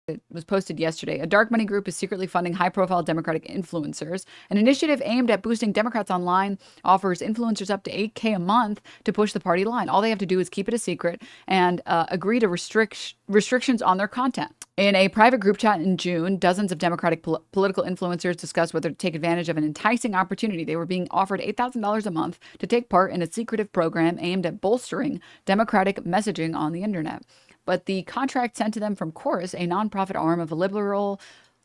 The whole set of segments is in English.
It was posted yesterday. A dark money group is secretly funding high-profile Democratic influencers. An initiative aimed at boosting Democrats online offers influencers up to $8K a month to push the party line. All they have to do is keep it a secret and agree to restrictions on their content. In a private group chat in June, dozens of Democratic political influencers discussed whether to take advantage of an enticing opportunity. They were being offered $8,000 a month to take part in a secretive program aimed at bolstering Democratic messaging on the internet. But the contract sent to them from Chorus, a nonprofit arm of a liberal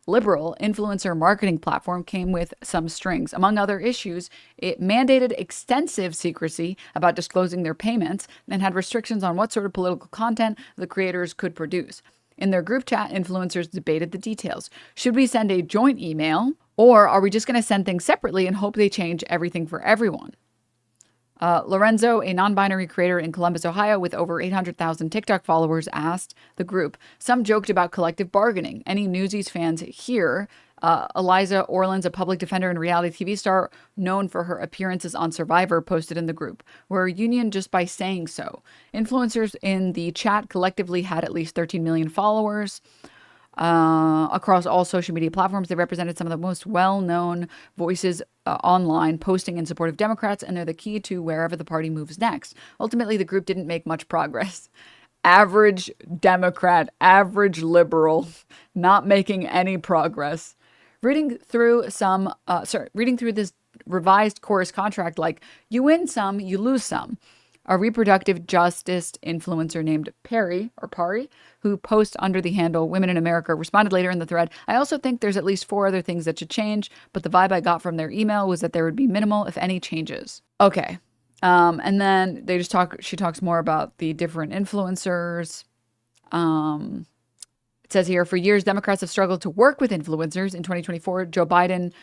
influencer marketing platform, came with some strings. Among other issues, it mandated extensive secrecy about disclosing their payments and had restrictions on what sort of political content the creators could produce. In their group chat, influencers debated the details. Should we send a joint email, or are we just going to send things separately and hope they change everything for everyone? Lorenzo, a non-binary creator in Columbus, Ohio, with over 800,000 TikTok followers, asked the group. Some joked about collective bargaining. Any Newsies fans here? Eliza Orland's a public defender and reality TV star known for her appearances on Survivor, posted in the group. We're a union just by saying so. Influencers in the chat collectively had at least 13 million followers. Across all social media platforms, they represented some of the most well-known voices online, posting in support of Democrats, and they're the key to wherever the party moves next. Ultimately, the group didn't make much progress. Average Democrat, average liberal, not making any progress. Reading through this revised Chorus contract, like, you win some, you lose some. A reproductive justice influencer named Pari, who posts under the handle Women in America, responded later in the thread. I also think there's at least 4 other things that should change, but the vibe I got from their email was that there would be minimal, if any, changes. Okay. And then she talks more about the different influencers. It says here, for years, Democrats have struggled to work with influencers. In 2024, Joe Biden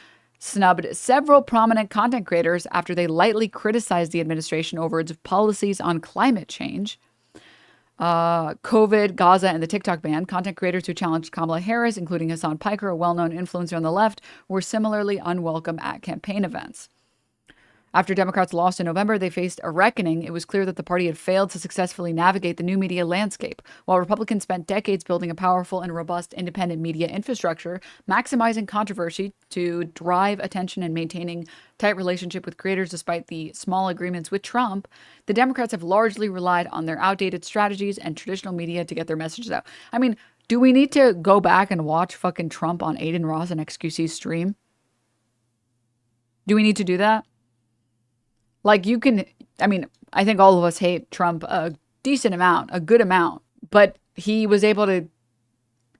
snubbed several prominent content creators after they lightly criticized the administration over its policies on climate change. COVID, Gaza, and the TikTok ban. Content creators who challenged Kamala Harris, including Hassan Piker, a well-known influencer on the left, were similarly unwelcome at campaign events. After Democrats lost in November, they faced a reckoning. It was clear that the party had failed to successfully navigate the new media landscape. While Republicans spent decades building a powerful and robust independent media infrastructure, maximizing controversy to drive attention and maintaining tight relationship with creators despite the small agreements with Trump, the Democrats have largely relied on their outdated strategies and traditional media to get their messages out. I mean, do we need to go back and watch fucking Trump on Aiden Ross and XQC's stream? Do we need to do that? Like, you can, I mean, I think all of us hate Trump a decent amount, a good amount, but he was able to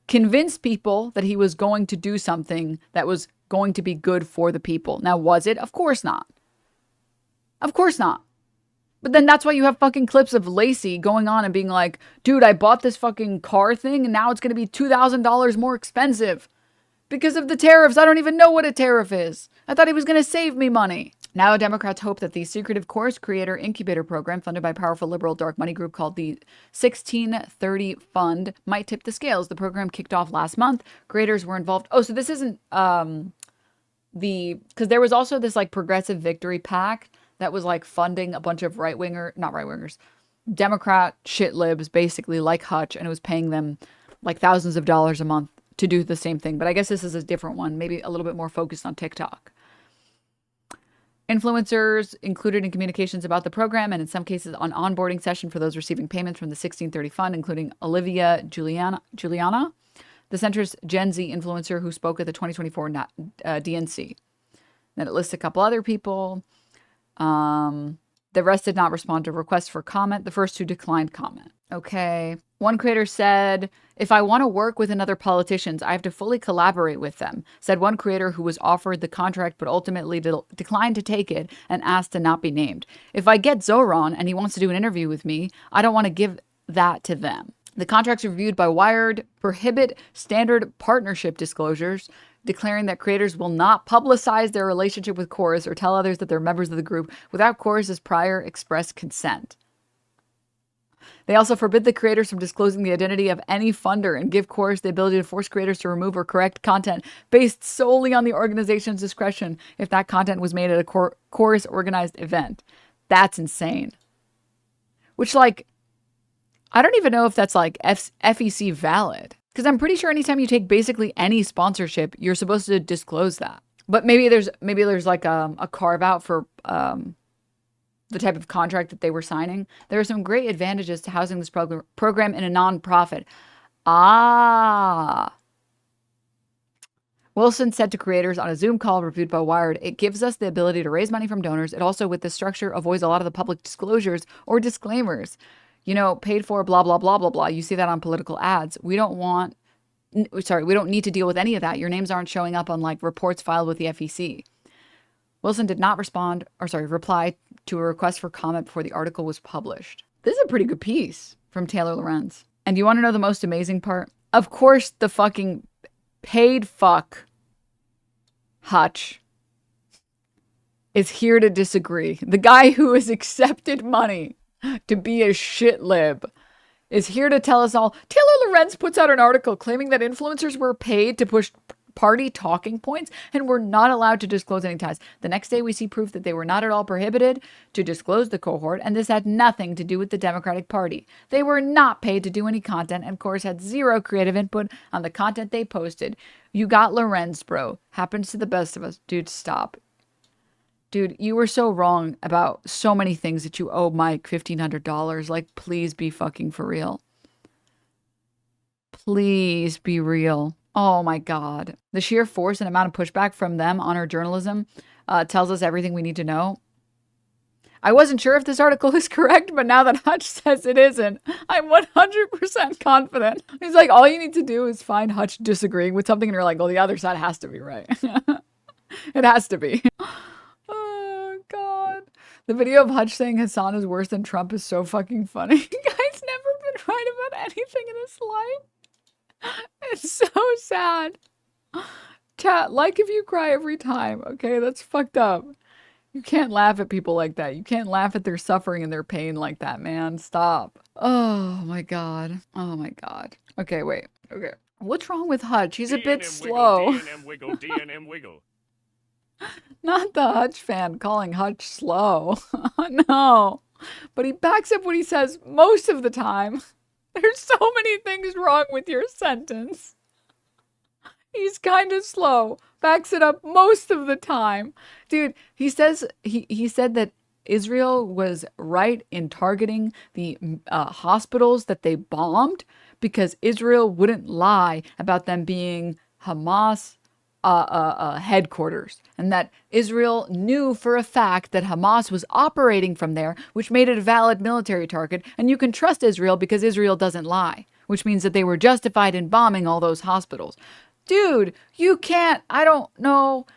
convince people that he was going to do something that was going to be good for the people. Now, was it? Of course not. Of course not. But then that's why you have fucking clips of Lacey going on and being like, dude, I bought this fucking car thing and now it's going to be $2,000 more expensive because of the tariffs. I don't even know what a tariff is. I thought he was going to save me money. Now, Democrats hope that the secretive Chorus Creator Incubator Program, funded by a powerful liberal dark money group called the 1630 Fund, might tip the scales. The program kicked off last month. Creators were involved. Oh, so this isn't because there was also this like Progressive Victory PAC that was like funding a bunch of Democrat shit libs, basically like Hutch, and it was paying them like thousands of dollars a month to do the same thing. But I guess this is a different one, maybe a little bit more focused on TikTok. Influencers included in communications about the program and in some cases on onboarding session for those receiving payments from the 1630 Fund, including Olivia Juliana, the center's Gen Z influencer who spoke at the 2024 DNC. Then it lists a couple other people. The rest did not respond to requests for comment. The first two declined comment. Okay. One creator said, if I want to work with another politicians, I have to fully collaborate with them, said one creator who was offered the contract but ultimately declined to take it and asked to not be named. If I get Zoran and he wants to do an interview with me, I don't want to give that to them. The contracts reviewed by Wired prohibit standard partnership disclosures, declaring that creators will not publicize their relationship with Chorus or tell others that they're members of the group without Chorus's prior express consent. They also forbid the creators from disclosing the identity of any funder and give Chorus the ability to force creators to remove or correct content based solely on the organization's discretion if that content was made at a Chorus organized event. That's insane. Which, like, I don't even know if that's like FEC valid. Because I'm pretty sure anytime you take basically any sponsorship, you're supposed to disclose that. But maybe there's like a carve out for the type of contract that they were signing. There are some great advantages to housing this program in a nonprofit. Ah. Wilson said to creators on a Zoom call reviewed by Wired, "It gives us the ability to raise money from donors. It also, with this structure, avoids a lot of the public disclosures or disclaimers. You know, paid for, blah, blah, blah, blah, blah. You see that on political ads. We don't need to deal with any of that. Your names aren't showing up on like reports filed with the FEC." Wilson did not reply to a request for comment before the article was published. This is a pretty good piece from Taylor Lorenz. And you want to know the most amazing part? Of course, the fucking paid fuck Hutch is here to disagree. The guy who has accepted money to be a shit lib is here to tell us all. Taylor Lorenz puts out an article claiming that influencers were paid to push party talking points and were not allowed to disclose any ties. The next day, we see proof that they were not at all prohibited to disclose the cohort, and this had nothing to do with the Democratic Party. They were not paid to do any content and, of course, had zero creative input on the content they posted. You got Lorenz, bro. Happens to the best of us. Dude, stop. Dude, you were so wrong about so many things that you owe Mike $1,500. Like, please be fucking for real. Please be real. Oh my God. The sheer force and amount of pushback from them on our journalism tells us everything we need to know. I wasn't sure if this article is correct, but now that Hutch says it isn't, I'm 100% confident. He's like, all you need to do is find Hutch disagreeing with something and you're like, well, the other side has to be right. It has to be. Oh God. The video of Hutch saying Hassan is worse than Trump is so fucking funny. Guy's never been right about anything in his life. It's so sad. Chat, like if you cry every time, okay? That's fucked up. You can't laugh at people like that. You can't laugh at their suffering and their pain like that, man. Stop. Oh my God. Oh my God. Okay, wait. Okay. What's wrong with Hutch? He's a bit slow. DNM wiggle, DNM wiggle. Not the Hutch fan calling Hutch slow. No. But he backs up what he says most of the time. There's so many things wrong with your sentence. He's kind of slow. Backs it up most of the time. Dude, he says he said that Israel was right in targeting the hospitals that they bombed because Israel wouldn't lie about them being Hamas headquarters, and that Israel knew for a fact that Hamas was operating from there, which made it a valid military target, and you can trust Israel because Israel doesn't lie, which means that they were justified in bombing all those hospitals. Dude, you can't, I don't know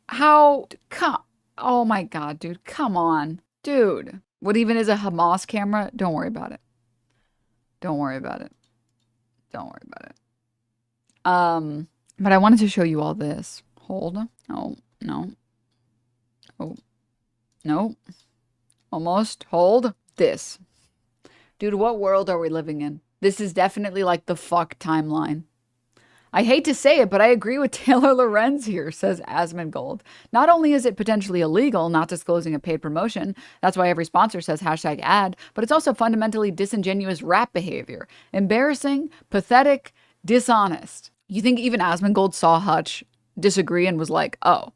how, oh my God, dude, come on. Dude, what even is a Hamas camera? Don't worry about it. Don't worry about it. Don't worry about it. But I wanted to show you all this. Hold. Oh, no. Oh, no. Almost. Hold. This. Dude, what world are we living in? This is definitely like the fuck timeline. I hate to say it, but I agree with Taylor Lorenz here, says Asmongold. Not only is it potentially illegal not disclosing a paid promotion, that's why every sponsor says #ad, but it's also fundamentally disingenuous rap behavior. Embarrassing, pathetic, dishonest. You think even Asmongold saw Hutch disagree and was like, oh,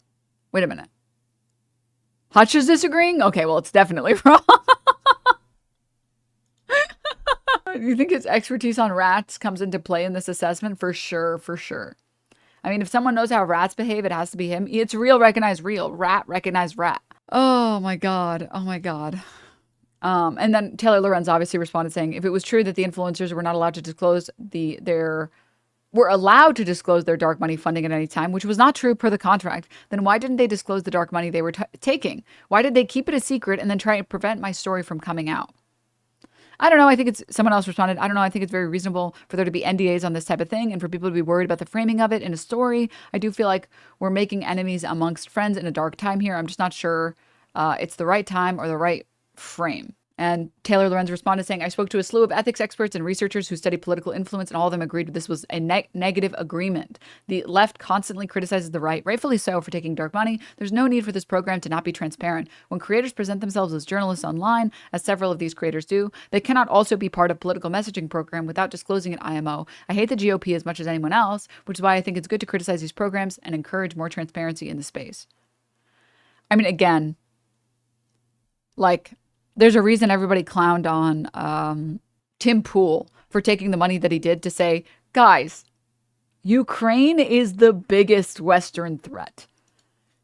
wait a minute. Hutch is disagreeing? Okay, well, it's definitely wrong. You think his expertise on rats comes into play in this assessment? For sure, for sure. I mean, if someone knows how rats behave, it has to be him. It's real, recognize real. Rat, recognize rat. Oh my God. Oh my God. And then Taylor Lorenz obviously responded saying, if it was true that the influencers were not allowed to disclose were allowed to disclose their dark money funding at any time, which was not true per the contract, then why didn't they disclose the dark money they were taking? Why did they keep it a secret and then try to prevent my story from coming out? I don't know. I think someone else responded. I don't know. I think it's very reasonable for there to be NDAs on this type of thing and for people to be worried about the framing of it in a story. I do feel like we're making enemies amongst friends in a dark time here. I'm just not sure it's the right time or the right frame. And Taylor Lorenz responded saying, I spoke to a slew of ethics experts and researchers who study political influence, and all of them agreed this was a negative agreement. The left constantly criticizes the right, rightfully so, for taking dark money. There's no need for this program to not be transparent. When creators present themselves as journalists online, as several of these creators do, they cannot also be part of political messaging program without disclosing an IMO. I hate the GOP as much as anyone else, which is why I think it's good to criticize these programs and encourage more transparency in the space. I mean, again, like, there's a reason everybody clowned on Tim Pool for taking the money that he did to say, guys, Ukraine is the biggest Western threat.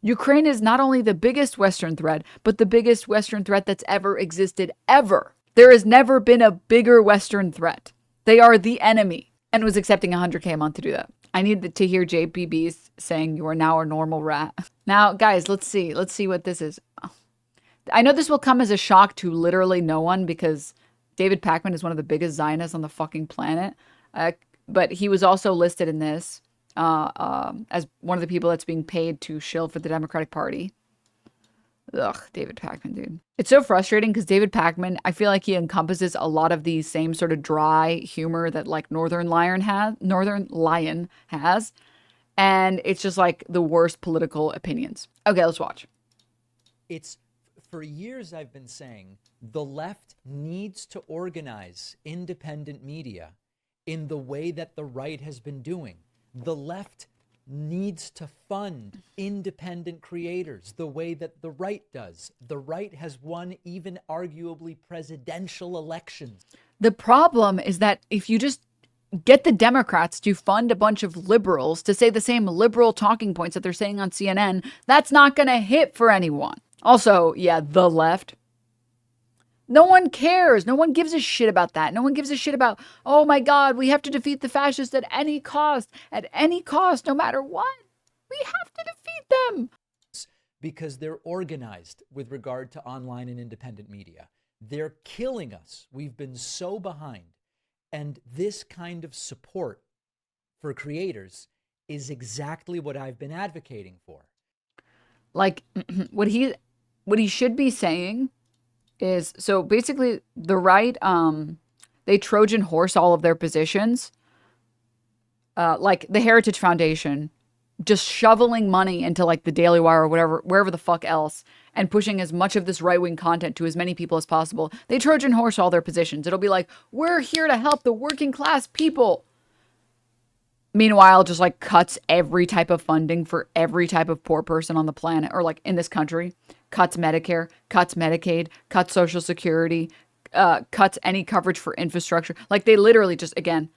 Ukraine is not only the biggest Western threat, but the biggest Western threat that's ever existed, ever. There has never been a bigger Western threat. They are the enemy, and was accepting $100K a month to do that. I need to hear JPBs saying you are now a normal rat. Now, guys, let's see what this is. I know this will come as a shock to literally no one because David Pakman is one of the biggest Zionists on the fucking planet. But he was also listed in this as one of the people that's being paid to shill for the Democratic Party. Ugh, David Pakman, dude. It's so frustrating because David Pakman, I feel like he encompasses a lot of the same sort of dry humor that like Northern Lion has. And it's just like the worst political opinions. Okay, let's watch. For years, I've been saying the left needs to organize independent media in the way that the right has been doing. The left needs to fund independent creators the way that the right does. The right has won even arguably presidential elections. The problem is that if you just get the Democrats to fund a bunch of liberals to say the same liberal talking points that they're saying on CNN, that's not going to hit for anyone. Also, yeah, the left. No one cares. No one gives a shit about that. No one gives a shit about, oh my God, we have to defeat the fascists at any cost, no matter what. We have to defeat them. Because they're organized with regard to online and independent media. They're killing us. We've been so behind. And this kind of support for creators is exactly what I've been advocating for. Like, what he should be saying is, so basically the right, they Trojan horse all of their positions. Like the Heritage Foundation, just shoveling money into like the Daily Wire or whatever, wherever the fuck else, and pushing as much of this right-wing content to as many people as possible. They Trojan horse all their positions. It'll be like, we're here to help the working class people. Meanwhile, just like cuts every type of funding for every type of poor person on the planet, or like in this country, cuts Medicare, cuts Medicaid, cuts Social Security, cuts any coverage for infrastructure. Like they literally just, again,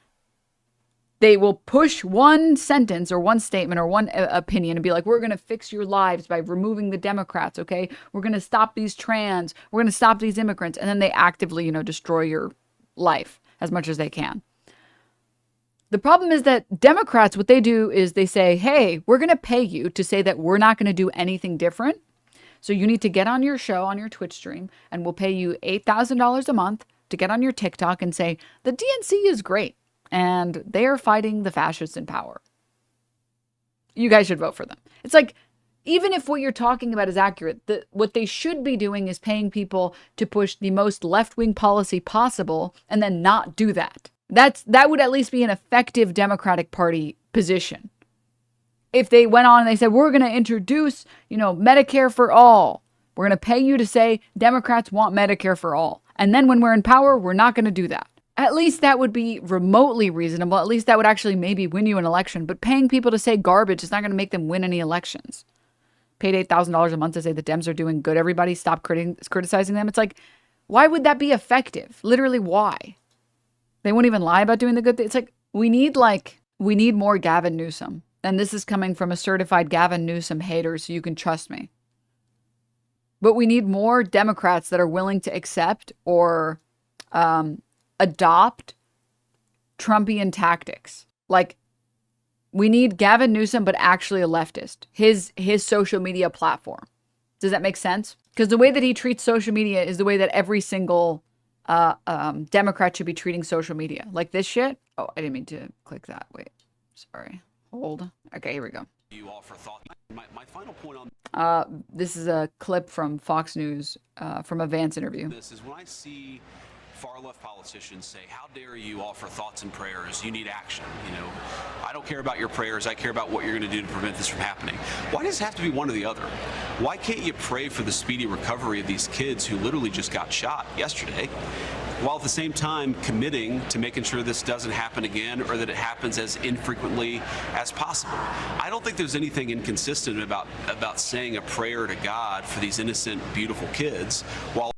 they will push one sentence or one statement or one opinion and be like, we're going to fix your lives by removing the Democrats, okay? We're going to stop these trans. We're going to stop these immigrants. And then they actively, destroy your life as much as they can. The problem is that Democrats, what they do is they say, hey, we're going to pay you to say that we're not going to do anything different. So you need to get on your show, on your Twitch stream, and we'll pay you $8,000 a month to get on your TikTok and say, the DNC is great, and they are fighting the fascists in power. You guys should vote for them. It's like, even if what you're talking about is accurate, what they should be doing is paying people to push the most left-wing policy possible and then not do that. That would at least be an effective Democratic Party position. If they went on and they said, we're going to introduce, Medicare for all. We're going to pay you to say Democrats want Medicare for all. And then when we're in power, we're not going to do that. At least that would be remotely reasonable. At least that would actually maybe win you an election. But paying people to say garbage is not going to make them win any elections. Paid $8,000 a month to say the Dems are doing good, everybody. Stop criticizing them. It's like, why would that be effective? Literally, why? They won't even lie about doing the good thing. It's like, we need more Gavin Newsom. And this is coming from a certified Gavin Newsom hater, so you can trust me. But we need more Democrats that are willing to accept or adopt Trumpian tactics. Like, we need Gavin Newsom, but actually a leftist. His social media platform. Does that make sense? Because the way that he treats social media is the way that every single Democrat should be treating social media. Like this shit. Oh, I didn't mean to click that. Wait, sorry. Hold. Okay, here we go. you offer thought. My final point on This is a clip from Fox News from a Vance interview. this is when I see far left politicians say, how dare you offer thoughts and prayers? You need action. You know, I don't care about your prayers. I care about what you're going to do to prevent this from happening. Why does it have to be one or the other? Why can't you pray for the speedy recovery of these kids who literally just got shot yesterday, while at the same time committing to making sure this doesn't happen again, or that it happens as infrequently as possible? I don't think there's anything inconsistent about saying a prayer to God for these innocent, beautiful kids, while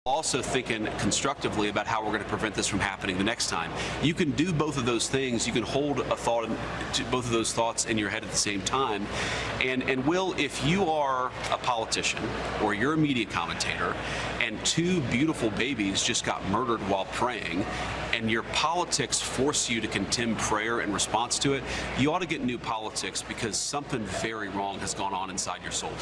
also thinking constructively about how we're going to prevent this from happening the next time. You can do both of those things. You can hold a thought, both of those thoughts in your head at the same time. And Will, if you are a politician or you're a media commentator and two beautiful babies just got murdered while praying, and your politics force you to condemn prayer in response to it, you ought to get new politics, because something very wrong has gone on inside your soul.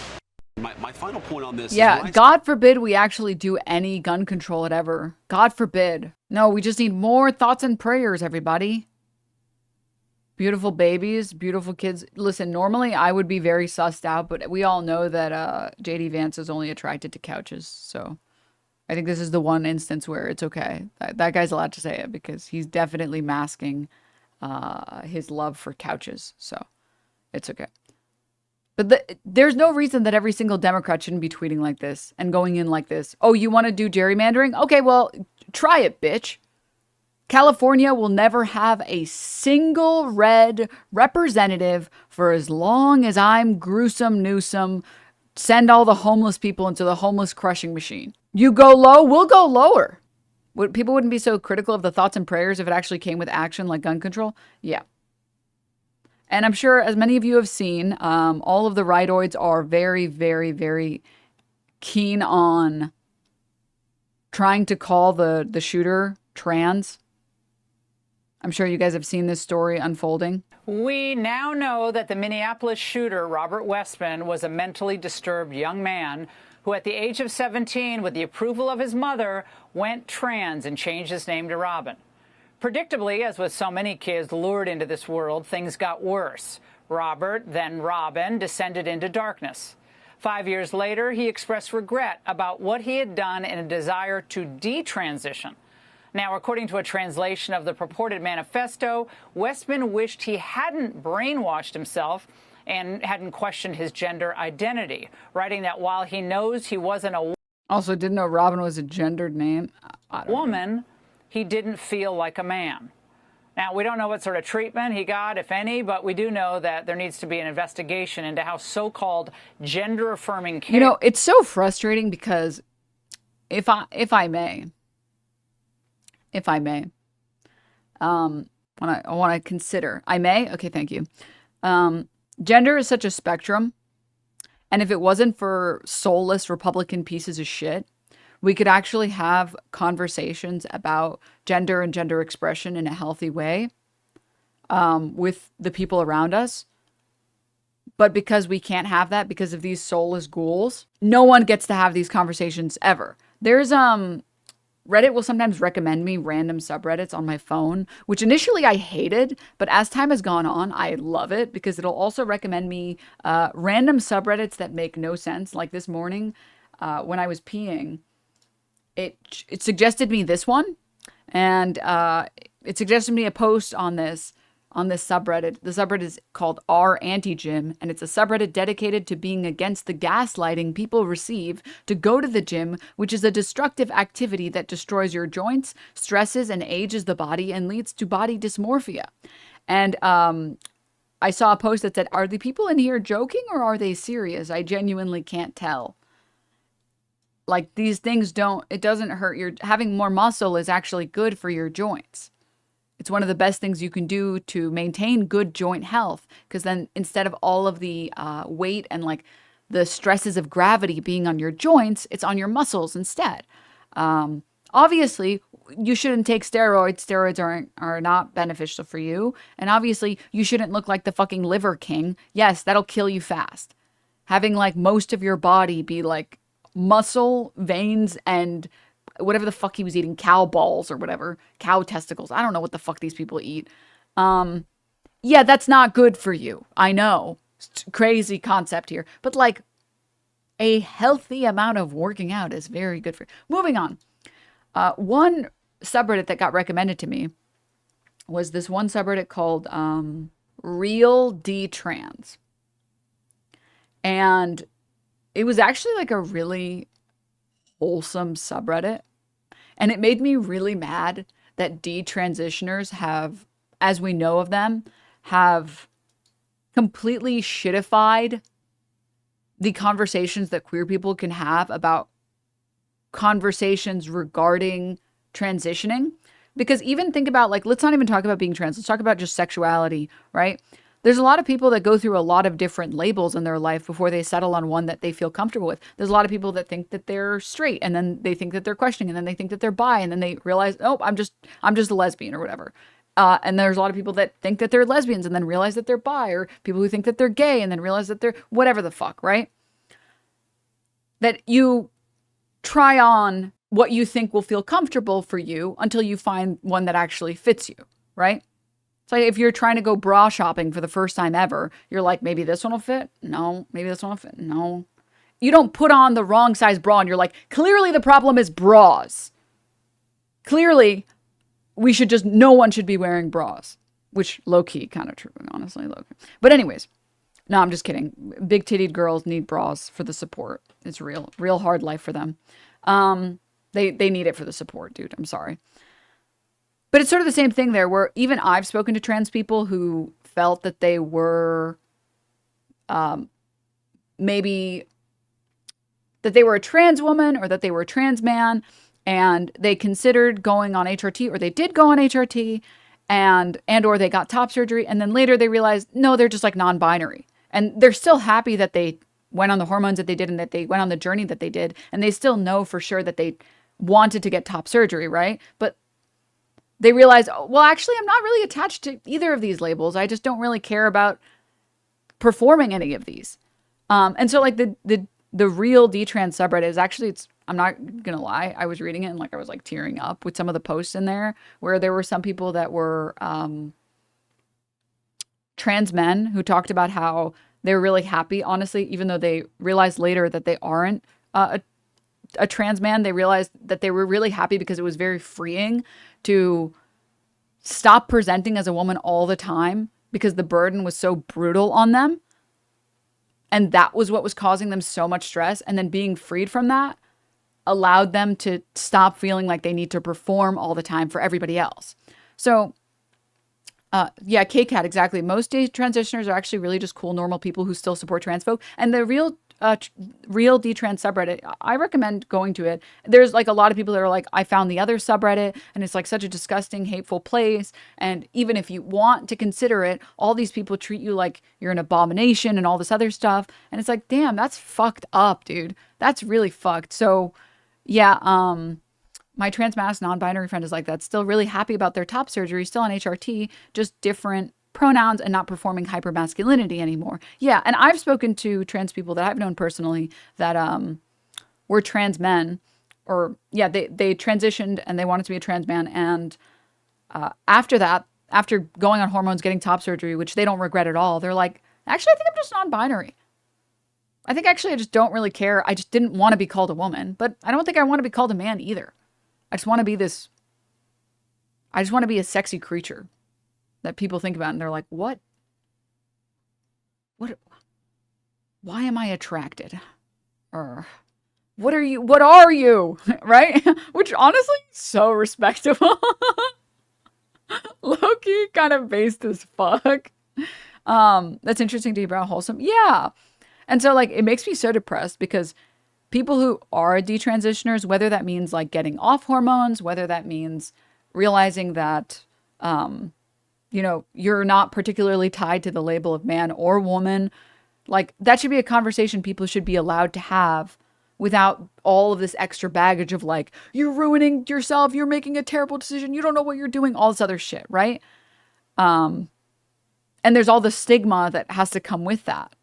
My final point on this is God forbid we actually do any gun control ever. God forbid. No, we just need more thoughts and prayers, everybody. Beautiful babies, beautiful kids. Listen, normally I would be very sussed out, but we all know that J.D. Vance is only attracted to couches. So I think this is the one instance where it's okay. That guy's allowed to say it, because he's definitely masking his love for couches. So it's okay. But there's no reason that every single Democrat shouldn't be tweeting like this and going in like this. Oh, you want to do gerrymandering? Okay, well, try it, bitch. California will never have a single red representative for as long as I'm gruesome Newsom. Send all the homeless people into the homeless crushing machine. You go low, we'll go lower. People wouldn't be so critical of the thoughts and prayers if it actually came with action like gun control. Yeah. And I'm sure, as many of you have seen, all of the rightoids are very, very, very keen on trying to call the shooter trans. I'm sure you guys have seen this story unfolding. We now know that the Minneapolis shooter, Robert Westman, was a mentally disturbed young man who, at the age of 17, with the approval of his mother, went trans and changed his name to Robin. Predictably, as with so many kids lured into this world, things got worse. Robert, then Robin, descended into darkness. 5 years later, he expressed regret about what he had done in a desire to detransition. Now, according to a translation of the purported manifesto, Westman wished he hadn't brainwashed himself and hadn't questioned his gender identity, writing that while he knows he wasn't a Also, didn't know Robin was a gendered name. I don't woman, he didn't feel like a man. Now, we don't know what sort of treatment he got, if any, but we do know that there needs to be an investigation into how so-called gender-affirming care... You know, it's so frustrating because if I may, I want to consider. I may? Okay, thank you. Gender is such a spectrum, and if it wasn't for soulless Republican pieces of shit, we could actually have conversations about gender and gender expression in a healthy way with the people around us. But because we can't have that because of these soulless ghouls, no one gets to have these conversations ever. There's Reddit will sometimes recommend me random subreddits on my phone, which initially I hated, but as time has gone on, I love it because it'll also recommend me random subreddits that make no sense. Like this morning, when I was peeing, it suggested me this one, and it suggested me a post on this subreddit. The subreddit is called R Anti-Gym, and it's a subreddit dedicated to being against the gaslighting people receive to go to the gym, which is a destructive activity that destroys your joints, stresses and ages the body, and leads to body dysmorphia. And I saw a post that said, are the people in here joking or are they serious? I genuinely can't tell. Like, these things it doesn't hurt. Having more muscle is actually good for your joints. It's one of the best things you can do to maintain good joint health, because then instead of all of the weight and like the stresses of gravity being on your joints, it's on your muscles instead. Obviously, you shouldn't take steroids. Steroids are not beneficial for you. And obviously, you shouldn't look like the fucking Liver King. Yes, that'll kill you fast. Having like most of your body be like muscle, veins, and whatever the fuck he was eating, cow balls or whatever, cow testicles. I don't know what the fuck these people eat. yeah, that's not good for you. I know. It's crazy concept here. But like a healthy amount of working out is very good for you. Moving on. One subreddit that got recommended to me was this one subreddit called Real D Trans. And it was actually like a really wholesome subreddit. And it made me really mad that detransitioners have, as we know of them, have completely shitified the conversations that queer people can have about conversations regarding transitioning. Because even think about, like, let's not even talk about being trans. Let's talk about just sexuality, right? There's a lot of people that go through a lot of different labels in their life before they settle on one that they feel comfortable with. There's a lot of people that think that they're straight, and then they think that they're questioning, and then they think that they're bi, and then they realize, oh, I'm just a lesbian or whatever. And there's a lot of people that think that they're lesbians and then realize that they're bi, or people who think that they're gay and then realize that they're whatever the fuck, right? That you try on what you think will feel comfortable for you until you find one that actually fits you, right? So if you're trying to go bra shopping for the first time ever, you're like, maybe this one will fit. No, maybe this one will fit. No. You don't put on the wrong size bra and you're like, clearly the problem is bras. Clearly, no one should be wearing bras, which low key kind of true, honestly. Low key. But anyways, no, I'm just kidding. Big tittied girls need bras for the support. It's real hard life for them. They need it for the support, dude. I'm sorry. But it's sort of the same thing there, where even I've spoken to trans people who felt that they were maybe that they were a trans woman or that they were a trans man, and they considered going on HRT, or they did go on HRT, and or they got top surgery, and then later they realized, no, they're just like non-binary. And they're still happy that they went on the hormones that they did and that they went on the journey that they did, and they still know for sure that they wanted to get top surgery, right? But they realize, oh, well, actually, I'm not really attached to either of these labels. I just don't really care about performing any of these. And so like the real D-trans subreddit is actually, I'm not gonna lie, I was reading it and like I was like tearing up with some of the posts in there, where there were some people that were trans men who talked about how they were really happy, honestly, even though they realized later that they aren't a trans man. They realized that they were really happy because it was very freeing to stop presenting as a woman all the time because the burden was so brutal on them. And that was what was causing them so much stress. And then being freed from that allowed them to stop feeling like they need to perform all the time for everybody else. So yeah, K-Cat, exactly. Most transitioners are actually really just cool, normal people who still support trans folk. And the real D-trans subreddit, I recommend going to it. There's like a lot of people that are like, I found the other subreddit and it's like such a disgusting, hateful place. And even if you want to consider it, all these people treat you like you're an abomination and all this other stuff. And it's like, damn, that's fucked up, dude. That's really fucked. So yeah, my trans mass non-binary friend is like that, still really happy about their top surgery, still on HRT, just different pronouns and not performing hypermasculinity anymore. Yeah, and I've spoken to trans people that I've known personally that were trans men, or yeah, they transitioned and they wanted to be a trans man, and after that, after going on hormones, getting top surgery, which they don't regret at all, they're like, actually, I think I'm just non-binary. I think actually I just don't really care. I just didn't want to be called a woman, but I don't think I want to be called a man either. I just want to be a sexy creature that people think about and they're like, what, why am I attracted? Or what are you? Right? Which honestly, so respectable. Low-key kind of based as fuck. That's interesting to you about wholesome. Yeah. And so like, it makes me so depressed because people who are detransitioners, whether that means like getting off hormones, whether that means realizing that, you know, you're not particularly tied to the label of man or woman, like that should be a conversation people should be allowed to have without all of this extra baggage of like, you're ruining yourself, you're making a terrible decision, you don't know what you're doing, all this other shit, right? And there's all the stigma that has to come with that.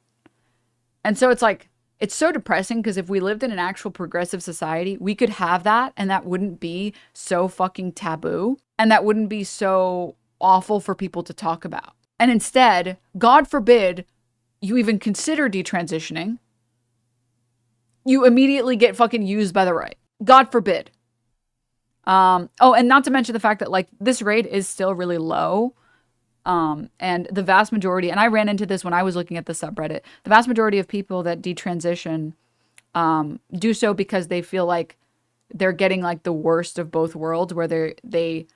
And so it's like, it's so depressing because if we lived in an actual progressive society, we could have that and that wouldn't be so fucking taboo and that wouldn't be so awful for people to talk about. and instead, God forbid, you even consider detransitioning, you immediately get fucking used by the right. God forbid. Oh, and not to mention the fact that like this rate is still really low. And the vast majority, and I ran into this when I was looking at the subreddit, the vast majority of people that detransition do so because they feel like they're getting like the worst of both worlds, where they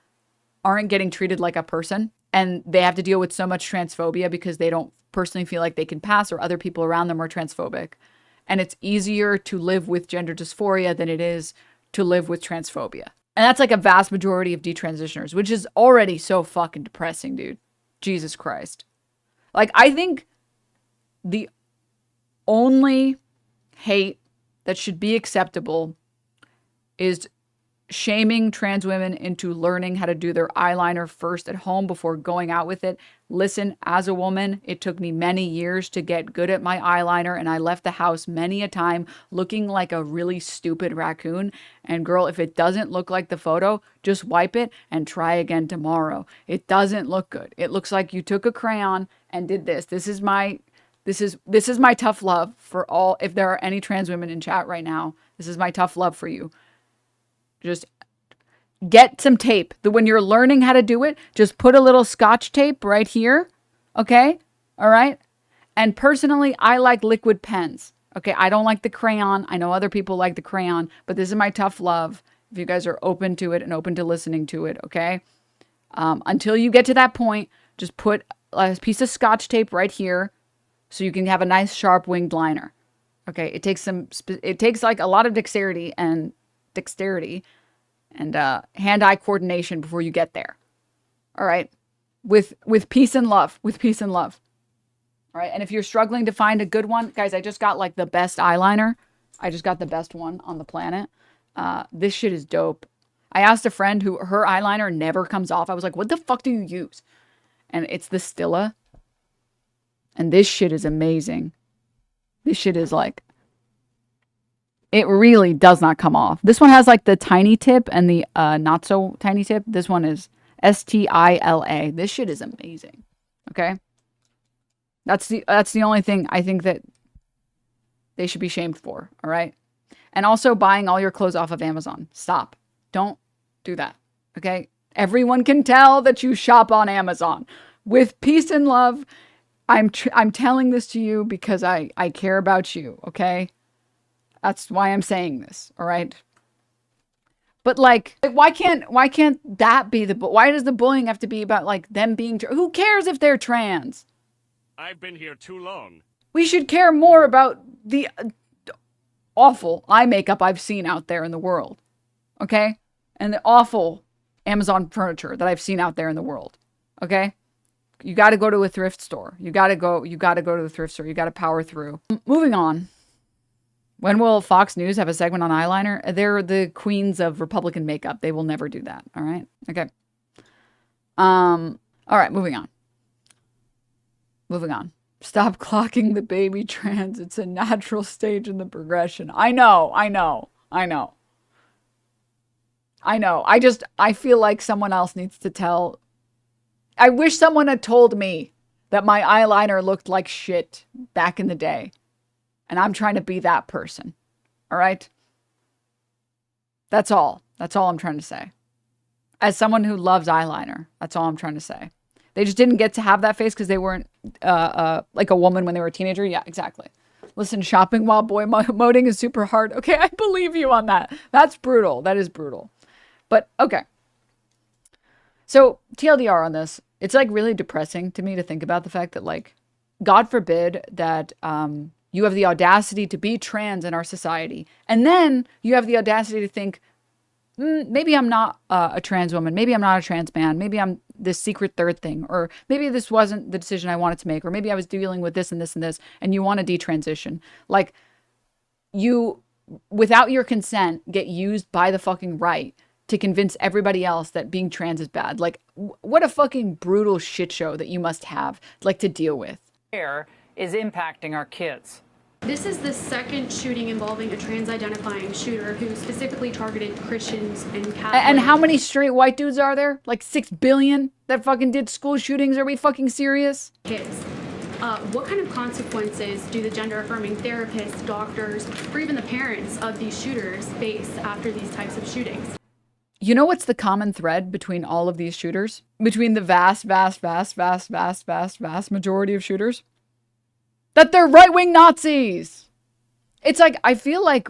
aren't getting treated like a person, and they have to deal with so much transphobia because they don't personally feel like they can pass, or other people around them are transphobic. And it's easier to live with gender dysphoria than it is to live with transphobia. And that's like a vast majority of detransitioners, which is already so fucking depressing, dude. Jesus Christ. Like, I think the only hate that should be acceptable is shaming trans women into learning how to do their eyeliner first at home before going out with it. Listen, as a woman, it took me many years to get good at my eyeliner, and I left the house many a time looking like a really stupid raccoon. And girl, if it doesn't look like the photo, just wipe it and try again tomorrow. It doesn't look good. It looks like you took a crayon and did this. This is my tough love for all. If there are any trans women in chat right now, this is my tough love for you. Just get some tape. When you're learning how to do it, just put a little scotch tape right here. Okay? All right? And personally, I like liquid pens. Okay? I don't like the crayon. I know other people like the crayon, but this is my tough love. If you guys are open to it and open to listening to it, okay? Until you get to that point, just put a piece of scotch tape right here so you can have a nice sharp winged liner. Okay? It takes like a lot of dexterity and hand-eye coordination before you get there. All right. With peace and love. With peace and love. All right. And if you're struggling to find a good one, guys, I just got like the best eyeliner. I just got the best one on the planet. This shit is dope. I asked a friend who her eyeliner never comes off. I was like, what the fuck do you use? And it's the Stila. And this shit is amazing. This shit is like, it really does not come off. This one has like the tiny tip and the not so tiny tip. This one is Stila. This shit is amazing. Okay? That's the only thing I think that they should be shamed for, all right? And also buying all your clothes off of Amazon. Stop. Don't do that. Okay? Everyone can tell that you shop on Amazon. With peace and love, I'm telling this to you because I care about you, okay? That's why I'm saying this, all right? But like why can't that be why does the bullying have to be about like them being who cares if they're trans? I've been here too long. We should care more about the awful eye makeup I've seen out there in the world. Okay? And the awful Amazon furniture that I've seen out there in the world. Okay? You got to go to a thrift store. You got to go to the thrift store. You got to power through. Moving on. When will Fox News have a segment on eyeliner? They're the queens of Republican makeup. They will never do that. All right. Okay. All right. Moving on. Stop clocking the baby trans. It's a natural stage in the progression. I know. I feel like someone else needs to tell. I wish someone had told me that my eyeliner looked like shit back in the day. And I'm trying to be that person. All right? That's all. That's all I'm trying to say. As someone who loves eyeliner, that's all I'm trying to say. They just didn't get to have that face because they weren't like a woman when they were a teenager. Yeah, exactly. Listen, shopping while boy moding is super hard. Okay, I believe you on that. That's brutal. That is brutal. But, okay. So, TLDR on this. It's like really depressing to me to think about the fact that like, God forbid that you have the audacity to be trans in our society. And then you have the audacity to think, maybe I'm not a trans woman. Maybe I'm not a trans man. Maybe I'm this secret third thing. Or maybe this wasn't the decision I wanted to make. Or maybe I was dealing with this and this and this. And you want to detransition. Like, you, without your consent, get used by the fucking right to convince everybody else that being trans is bad. Like, what a fucking brutal shit show that you must have, like, to deal with. Is impacting our kids. This is the second shooting involving a trans-identifying shooter who specifically targeted Christians and Catholics. And how many straight white dudes are there? Like 6 billion? that fucking did school shootings. Are we fucking serious? Kids. What kind of consequences do the gender-affirming therapists, doctors, or even the parents of these shooters face after these types of shootings? You know what's the common thread between all of these shooters? Between the vast majority of shooters? That they're right-wing Nazis! It's like, I feel like...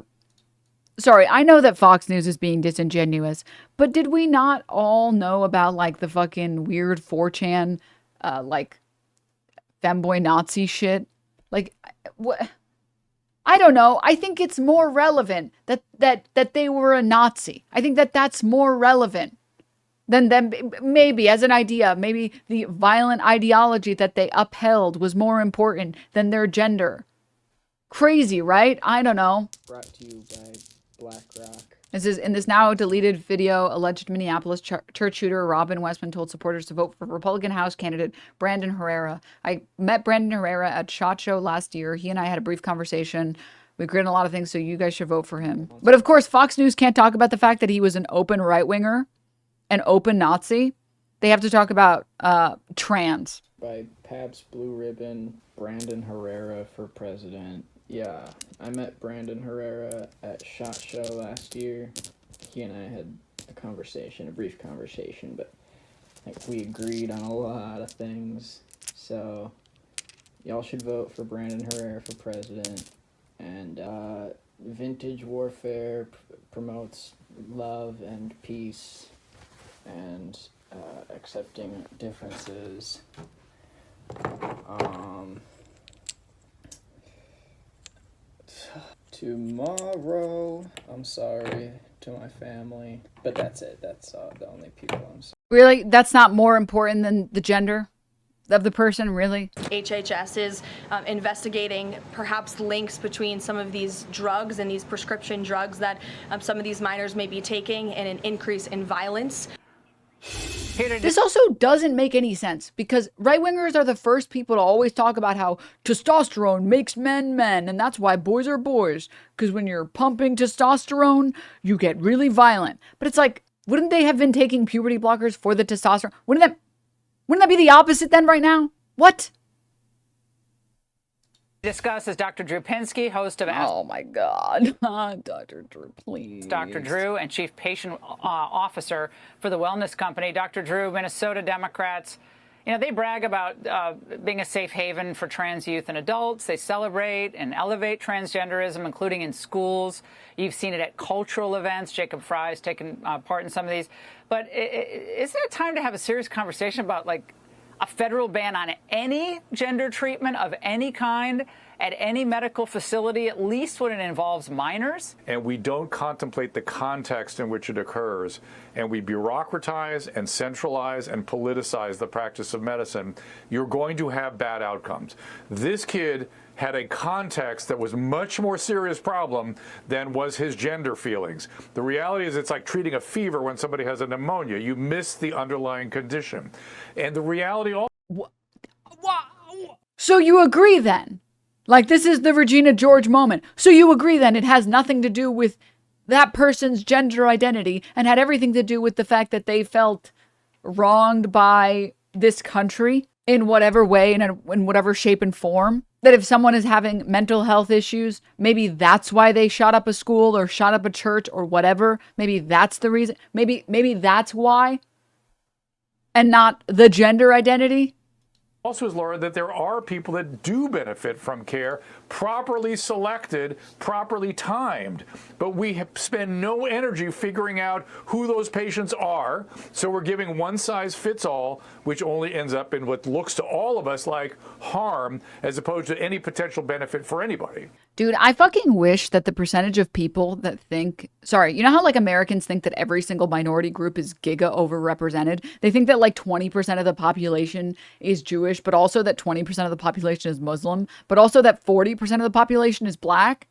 Sorry, I know that Fox News is being disingenuous, but did we not all know about, like, the fucking weird 4chan, like, femboy Nazi shit? Like, what? I don't know. I think it's more relevant that they were a Nazi. I think that that's more relevant than them. Maybe as an idea, maybe the violent ideology that they upheld was more important than their gender. Crazy, right? I don't know. Brought to you by BlackRock. This is in this now deleted video. Alleged Minneapolis church shooter Robin Westman told supporters to vote for Republican House candidate Brandon Herrera. I met Brandon Herrera at SHOT Show last year. He and I had a brief conversation. We agreed on a lot of things, so you guys should vote for him. But of course, Fox News can't talk about the fact that he was an open right-winger, an open Nazi. They have to talk about trans. By Pabst Blue Ribbon, Brandon Herrera for president. Yeah, I met Brandon Herrera at SHOT Show last year. He and I had a brief conversation, but I think we agreed on a lot of things. So, y'all should vote for Brandon Herrera for president. And Vintage Warfare promotes love and peace and accepting differences. Tomorrow, I'm sorry to my family, but that's it. That's the only people I'm sorry. Really? That's not more important than the gender of the person, really? HHS is investigating perhaps links between some of these drugs and these prescription drugs that some of these minors may be taking and an increase in violence. This also doesn't make any sense because right-wingers are the first people to always talk about how testosterone makes men men, and that's why boys are boys, because when you're pumping testosterone, you get really violent. But it's like, wouldn't they have been taking puberty blockers for the testosterone? Wouldn't that be the opposite then right now? What? Discuss is Dr. Drew Pinsky, host of Oh my God. Dr. Drew, please. Dr. Drew and Chief Patient Officer for the Wellness Company. Dr. Drew, Minnesota Democrats, they brag about being a safe haven for trans youth and adults. They celebrate and elevate transgenderism, including in schools. You've seen it at cultural events. Jacob Fry's taken part in some of these. But isn't it time to have a serious conversation about, like, a federal ban on any gender treatment of any kind at any medical facility, at least when it involves minors? And we don't contemplate the context in which it occurs, and we bureaucratize and centralize and politicize the practice of medicine, you're going to have bad outcomes. This kid had a context that was much more serious problem than was his gender feelings. The reality is it's like treating a fever when somebody has a pneumonia. You miss the underlying condition. And the reality also... So you agree then? Like, this is the Regina George moment. So you agree then it has nothing to do with that person's gender identity and had everything to do with the fact that they felt wronged by this country in whatever way, in whatever shape and form? That if someone is having mental health issues, maybe that's why they shot up a school or shot up a church or whatever. Maybe that's the reason. Maybe that's why. And not the gender identity. Also is, Laura, that there are people that do benefit from care, properly selected, properly timed. But we spend no energy figuring out who those patients are. So we're giving one size fits all, which only ends up in what looks to all of us like harm, as opposed to any potential benefit for anybody. Dude, I fucking wish that the percentage of people that think, sorry, you know how like Americans think that every single minority group is giga overrepresented? They think that like 20% of the population is Jewish, but also that 20% of the population is Muslim, but also that 40% of the population is black.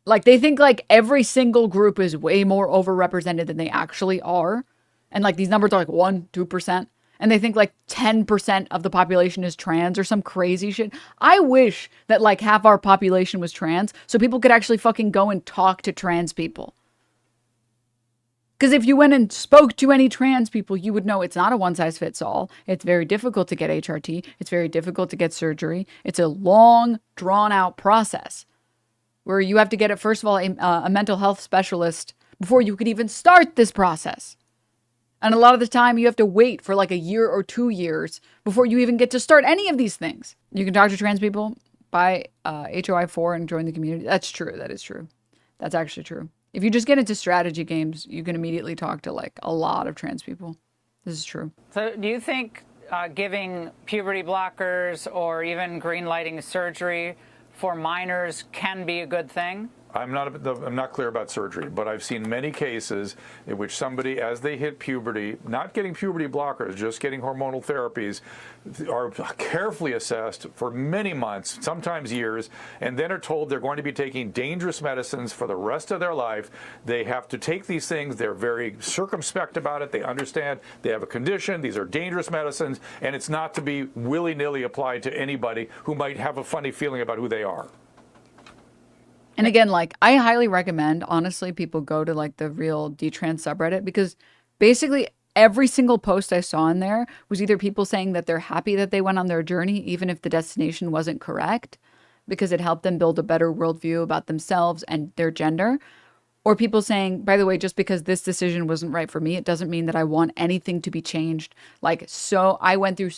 Like they think like every single group is way more overrepresented than they actually are. And like these numbers are like 1%, 2%. And they think like 10% of the population is trans or some crazy shit. I wish that like half our population was trans so people could actually fucking go and talk to trans people. Because if you went and spoke to any trans people, you would know it's not a one-size-fits-all. It's very difficult to get HRT. It's very difficult to get surgery. It's a long, drawn-out process where you have to get, first of all, a mental health specialist before you could even start this process. And a lot of the time, you have to wait for like a year or 2 years before you even get to start any of these things. You can talk to trans people, buy HOI4 and join the community. That's true. That is true. That's actually true. If you just get into strategy games, you can immediately talk to like a lot of trans people. This is true. So do you think giving puberty blockers or even green lighting surgery for minors can be a good thing? I'm not clear about surgery, but I've seen many cases in which somebody, as they hit puberty, not getting puberty blockers, just getting hormonal therapies, are carefully assessed for many months, sometimes years, and then are told they're going to be taking dangerous medicines for the rest of their life. They have to take these things. They're very circumspect about it. They understand they have a condition. These are dangerous medicines, and it's not to be willy-nilly applied to anybody who might have a funny feeling about who they are. And again, like, I highly recommend, honestly, people go to like the real detrans subreddit, because basically every single post I saw in there was either people saying that they're happy that they went on their journey, even if the destination wasn't correct, because it helped them build a better worldview about themselves and their gender. Or people saying, by the way, just because this decision wasn't right for me, it doesn't mean that I want anything to be changed. Like, so I went through,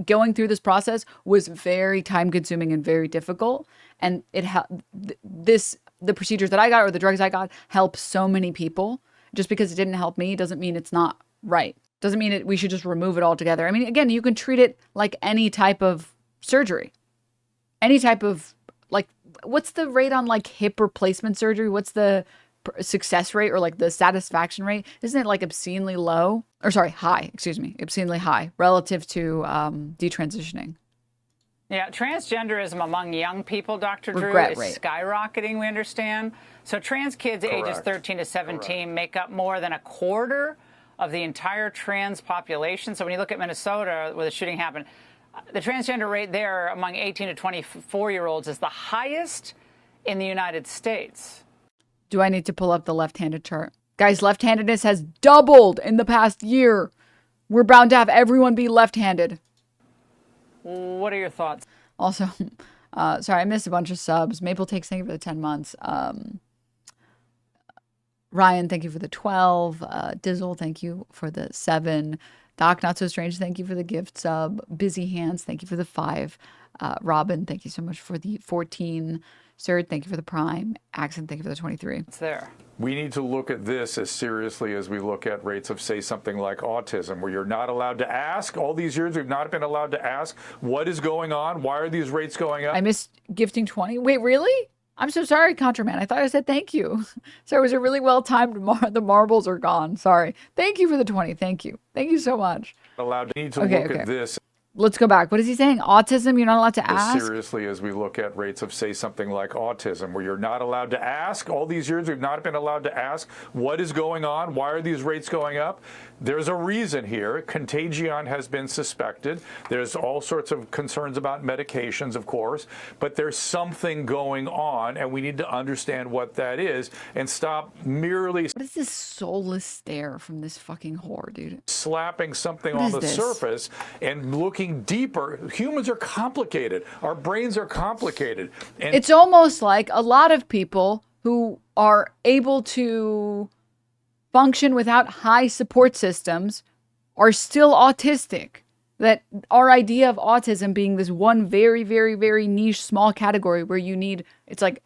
going through this process was very time consuming and very difficult. And the procedures that I got or the drugs I got help so many people. Just because it didn't help me doesn't mean it's not right. Doesn't mean we should just remove it altogether. I mean, again, you can treat it like any type of surgery. Any type of, like, what's the rate on like hip replacement surgery? What's the success rate or like the satisfaction rate? Isn't it like obscenely low? Or sorry, high, excuse me, obscenely high relative to detransitioning. Yeah, transgenderism among young people, Dr. Drew, Regret is rate. skyrocketing, we understand. So trans kids ages 13 to 17 make up more than a quarter of the entire trans population. So when you look at Minnesota, where the shooting happened, the transgender rate there among 18 to 24-year-olds is the highest in the United States. Do I need to pull up the left-handed chart? Guys, left-handedness has doubled in the past year. We're bound to have everyone be left-handed. What are your thoughts? Also, sorry, I missed a bunch of subs. Maple Takes, thank you for the 10 months. Ryan, thank you for the 12. Dizzle, thank you for the 7. Doc, Not So Strange, thank you for the gift sub. Busy Hands, thank you for the 5. Robin, thank you so much for the 14. Sir, thank you for the Prime. Accent, thank you for the 23. It's there. We need to look at this as seriously as we look at rates of, say, something like autism, where you're not allowed to ask. All these years, we've not been allowed to ask, what is going on? Why are these rates going up? I missed gifting 20. Wait, really? I'm so sorry, Contraman. I thought I said thank you. Sorry, it was a really well-timed the marbles are gone. Sorry. Thank you for the 20. Thank you. Thank you so much. Allowed to need to look at this. Let's go back. What is he saying? Autism, you're not allowed to As ask? seriously as we look at rates of, say, something like autism, where you're not allowed to ask. All these years, we've not been allowed to ask, what is going on? Why are these rates going up? There's a reason here. Contagion has been suspected. There's all sorts of concerns about medications, of course, but there's something going on, and we need to understand what that is and stop merely What is this soulless stare from this fucking whore, dude? slapping something What on is the this? surface and looking deeper. Humans are complicated. Our brains are complicated. And It's almost like a lot of people who are able to function without high support systems are still autistic. That our idea of autism being this one very, very, very niche small category where you need, it's like,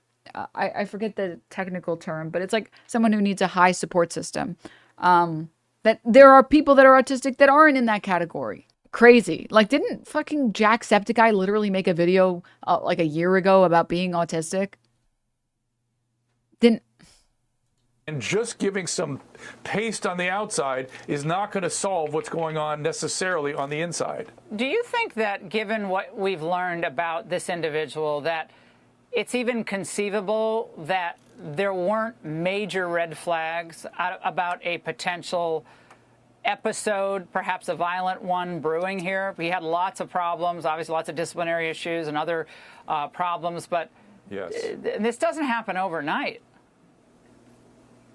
I forget the technical term, but it's like someone who needs a high support system. That there are people that are autistic that aren't in that category. Crazy. Like, didn't fucking Jacksepticeye literally make a video like a year ago about being autistic? And just giving some paste on the outside is not going to solve what's going on necessarily on the inside. Do you think that, given what we've learned about this individual, that it's even conceivable that there weren't major red flags about a potential episode, perhaps a violent one, brewing here? We had lots of problems, obviously lots of disciplinary issues and other problems, but yes, this doesn't happen overnight.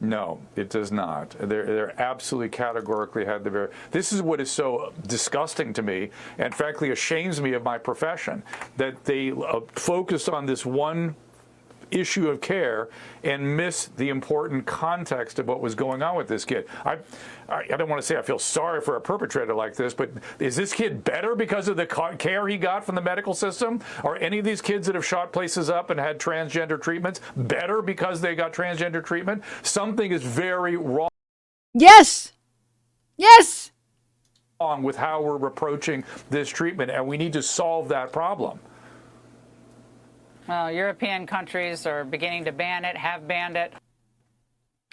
No, it does not. They're absolutely categorically had the very. This is what is so disgusting to me, and frankly ashames me of my profession, that they focus on this one issue of care and miss the important context of what was going on with this kid. I don't want to say I feel sorry for a perpetrator like this, but is this kid better because of the care he got from the medical system? Are any of these kids that have shot places up and had transgender treatments better because they got transgender treatment? Something is very wrong. Yes. Yes. With how we're approaching this treatment, and we need to solve that problem. Well, European countries are beginning to ban it, have banned it.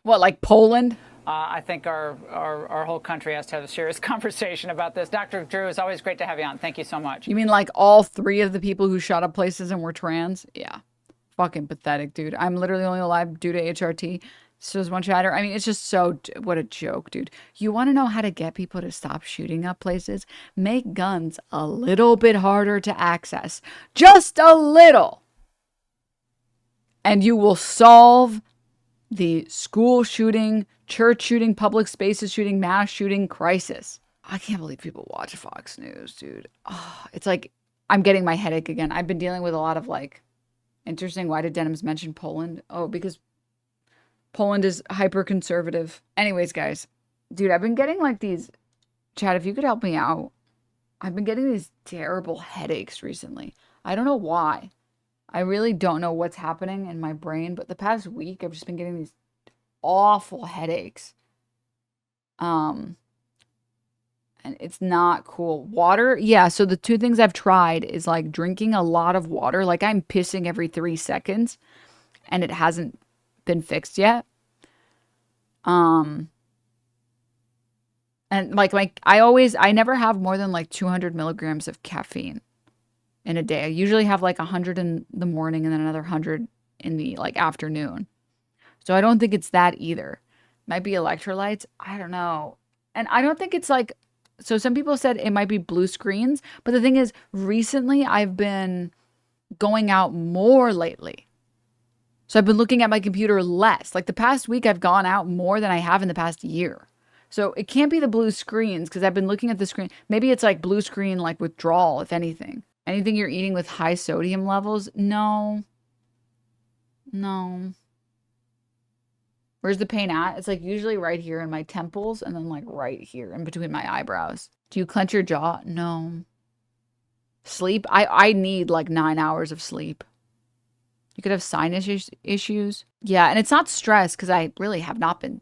What, like Poland? I think our whole country has to have a serious conversation about this. Dr. Drew, it's always great to have you on. Thank you so much. You mean like all 3 of the people who shot up places and were trans? Yeah. Fucking pathetic, dude. I'm literally only alive due to HRT. It's just one chatter. I mean, it's just so, what a joke, dude. You want to know how to get people to stop shooting up places? Make guns a little bit harder to access. Just a little. And you will solve the school shooting, church shooting, public spaces shooting, mass shooting crisis. I can't believe people watch Fox News, dude. Oh, it's like I'm getting my headache again. I've been dealing with a lot of like, interesting. Why did Denims mention Poland? Oh, because Poland is hyper conservative. Anyways, guys, dude, I've been getting like these, Chad, if you could help me out. I've been getting these terrible headaches recently. I don't know why. I really don't know what's happening in my brain, but the past week I've just been getting these awful headaches. And it's not cool. Water, yeah, so the 2 things I've tried is like drinking a lot of water. Like I'm pissing every 3 seconds and it hasn't been fixed yet. And like I never have more than like 200 milligrams of caffeine in a day. I usually have like 100 in the morning and then another 100 in the like afternoon. So I don't think it's that either. Might be electrolytes. I don't know. And I don't think it's like, so some people said it might be blue screens, but the thing is recently I've been going out more lately. So I've been looking at my computer less. Like the past week I've gone out more than I have in the past year. So it can't be the blue screens because I've been looking at the screen. Maybe it's like blue screen like withdrawal, if anything. Anything you're eating with high sodium levels? No. No. Where's the pain at? It's like usually right here in my temples and then like right here in between my eyebrows. Do you clench your jaw? No. Sleep? I need like 9 hours of sleep. You could have sinus issues. Yeah, and it's not stress because I really have not been.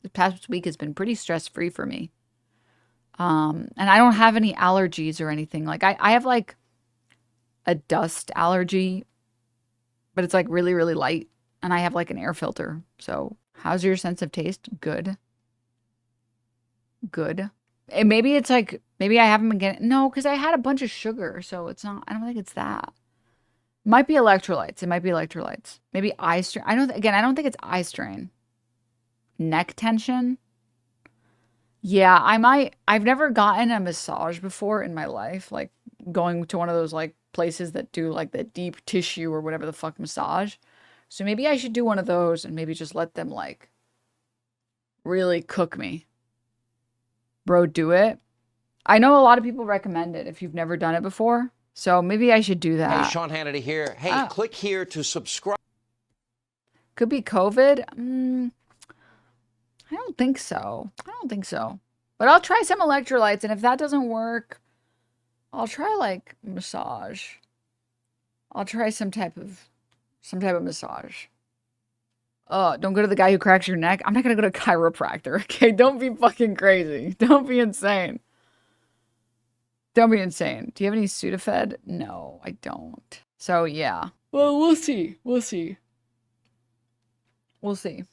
The past week has been pretty stress-free for me. And I don't have any allergies or anything. Like I have like a dust allergy, but it's like really, really light. And I have like an air filter. So how's your sense of taste? Good. Good. And maybe it's like, maybe I haven't been getting, no, because I had a bunch of sugar. So it's not, I don't think it's that. Might be electrolytes. It might be electrolytes. Maybe eye strain. I don't think it's eye strain. Neck tension. Yeah, I've never gotten a massage before in my life. Like going to one of those like places that do like the deep tissue or whatever the fuck massage. So maybe I should do one of those and maybe just let them like really cook me. Bro, do it. I know a lot of people recommend it if you've never done it before. So maybe I should do that. Hey, Sean Hannity here. Hey, click here to subscribe. Could be COVID. I don't think so. I don't think so. But I'll try some electrolytes, and if that doesn't work, I'll try like massage. I'll try some type of massage. Don't go to the guy who cracks your neck. I'm not gonna go to a chiropractor, okay? Don't be fucking crazy. Don't be insane. Don't be insane. Do you have any Sudafed? No, I don't. So yeah. Well, we'll see. We'll see. We'll see.